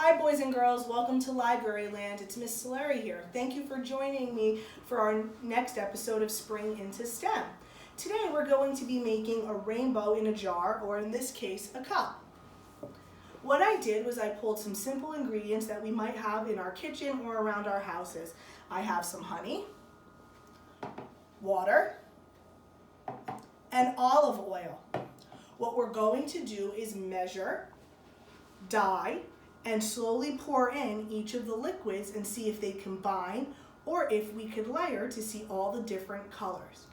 Hi boys and girls, welcome to Library Land. It's Miss Solari here. Thank you for joining me for our next episode of Spring into STEM. Today we're going to be making a rainbow in a jar, or in this case, a cup. What I did was I pulled some simple ingredients that we might have in our kitchen or around our houses. I have some honey, water, and olive oil. What we're going to do is measure, dye, and slowly pour in each of the liquids and see if they combine or if we could layer to see all the different colors.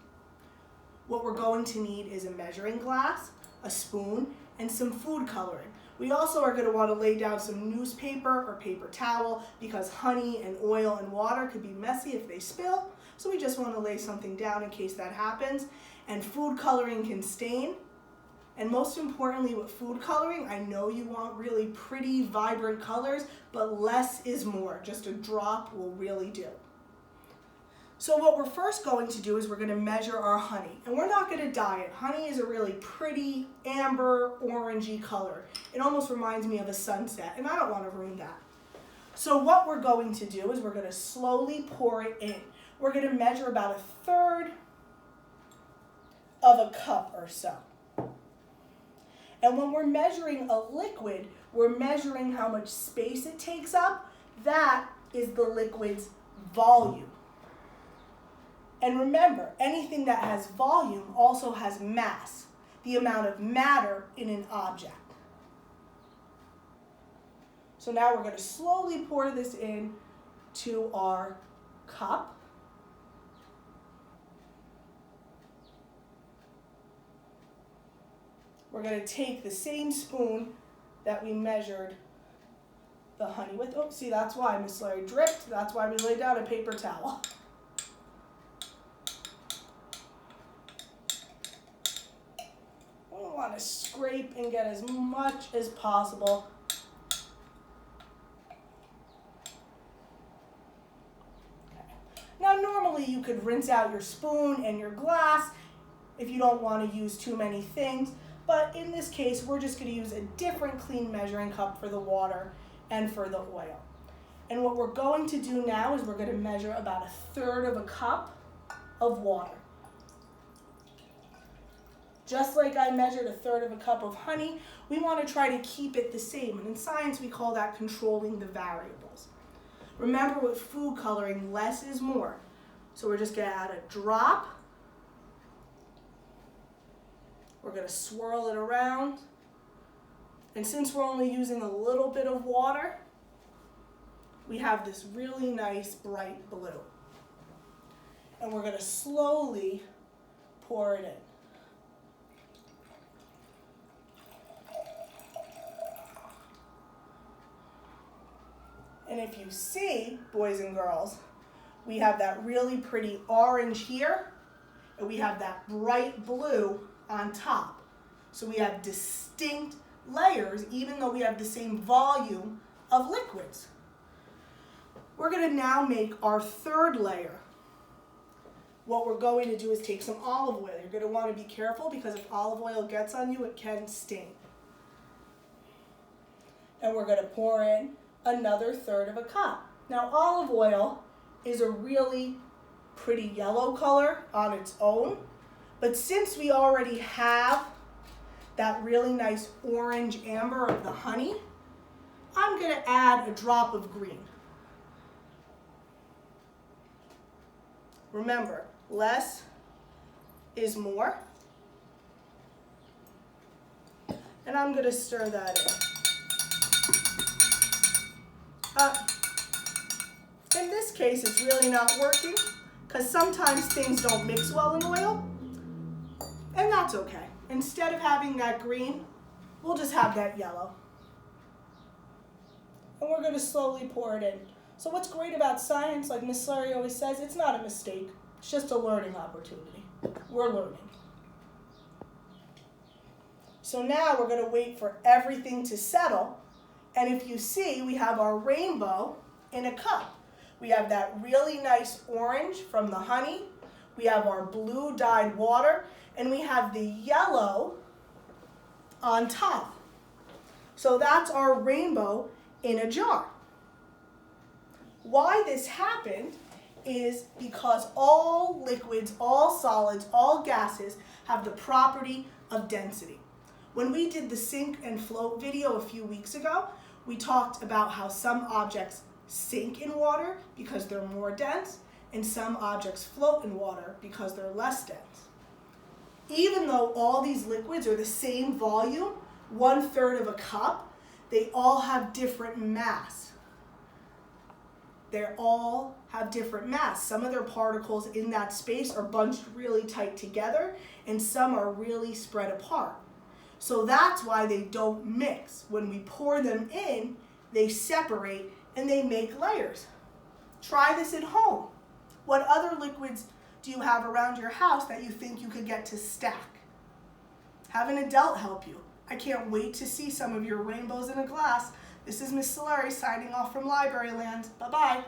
What we're going to need is a measuring glass, a spoon, and some food coloring. We also are going to want to lay down some newspaper or paper towel because honey and oil and water could be messy if they spill. So we just want to lay something down in case that happens. And food coloring can stain. And most importantly with food coloring, I know you want really pretty, vibrant colors, but less is more. Just a drop will really do. So what we're first going to do is we're going to measure our honey. And we're not going to dye it. Honey is a really pretty amber, orangey color. It almost reminds me of a sunset, and I don't want to ruin that. So what we're going to do is we're going to slowly pour it in. We're going to measure about 1/3 of a cup or so. And when we're measuring a liquid, we're measuring how much space it takes up. That is the liquid's volume. And remember, anything that has volume also has mass, the amount of matter in an object. So now we're going to slowly pour this in to our cup. We're going to take the same spoon that we measured the honey with. Oh, see, that's why Miss Larry dripped. That's why we laid down a paper towel. We want to scrape and get as much as possible. Okay. Now, normally you could rinse out your spoon and your glass if you don't want to use too many things. But in this case, we're just going to use a different clean measuring cup for the water and for the oil. And what we're going to do now is we're going to measure about 1/3 of a cup of water. Just like I measured 1/3 of a cup of honey, we want to try to keep it the same. And in science, we call that controlling the variables. Remember, with food coloring, less is more. So we're just going to add a drop. We're going to swirl it around. And since we're only using a little bit of water, we have this really nice bright blue. And we're going to slowly pour it in. And if you see, boys and girls, we have that really pretty orange here, and we have that bright blue on top. So we have distinct layers even though we have the same volume of liquids. We're going to now make our 3rd layer. What we're going to do is take some olive oil. You're going to want to be careful because if olive oil gets on you, it can stain. And we're going to pour in another 1/3 of a cup. Now, olive oil is a really pretty yellow color on its own. But since we already have that really nice orange amber of the honey, I'm going to add a drop of green. Remember, less is more. And I'm going to stir that in. In this case, it's really not working because sometimes things don't mix well in oil. And that's okay. Instead of having that green, we'll just have that yellow. And we're going to slowly pour it in. So what's great about science, like Miss Larry always says, it's not a mistake. It's just a learning opportunity. We're learning. So now we're going to wait for everything to settle. And if you see, we have our rainbow in a cup. We have that really nice orange from the honey. We have our blue dyed water. And we have the yellow on top. So that's our rainbow in a jar. Why this happened is because all liquids, all solids, all gases have the property of density. When we did the sink and float video a few weeks ago, we talked about how some objects sink in water because they're more dense, and some objects float in water because they're less dense. Even though all these liquids are the same volume, 1/3 of a cup, they all have different mass. They all have different mass. Some of their particles in that space are bunched really tight together, and some are really spread apart. So that's why they don't mix. When we pour them in, they separate and they make layers. Try this at home. What other liquids do you have around your house that you think you could get to stack? Have an adult help you. I can't wait to see some of your rainbows in a glass. This is Miss Solari signing off from Library Land. Bye-bye.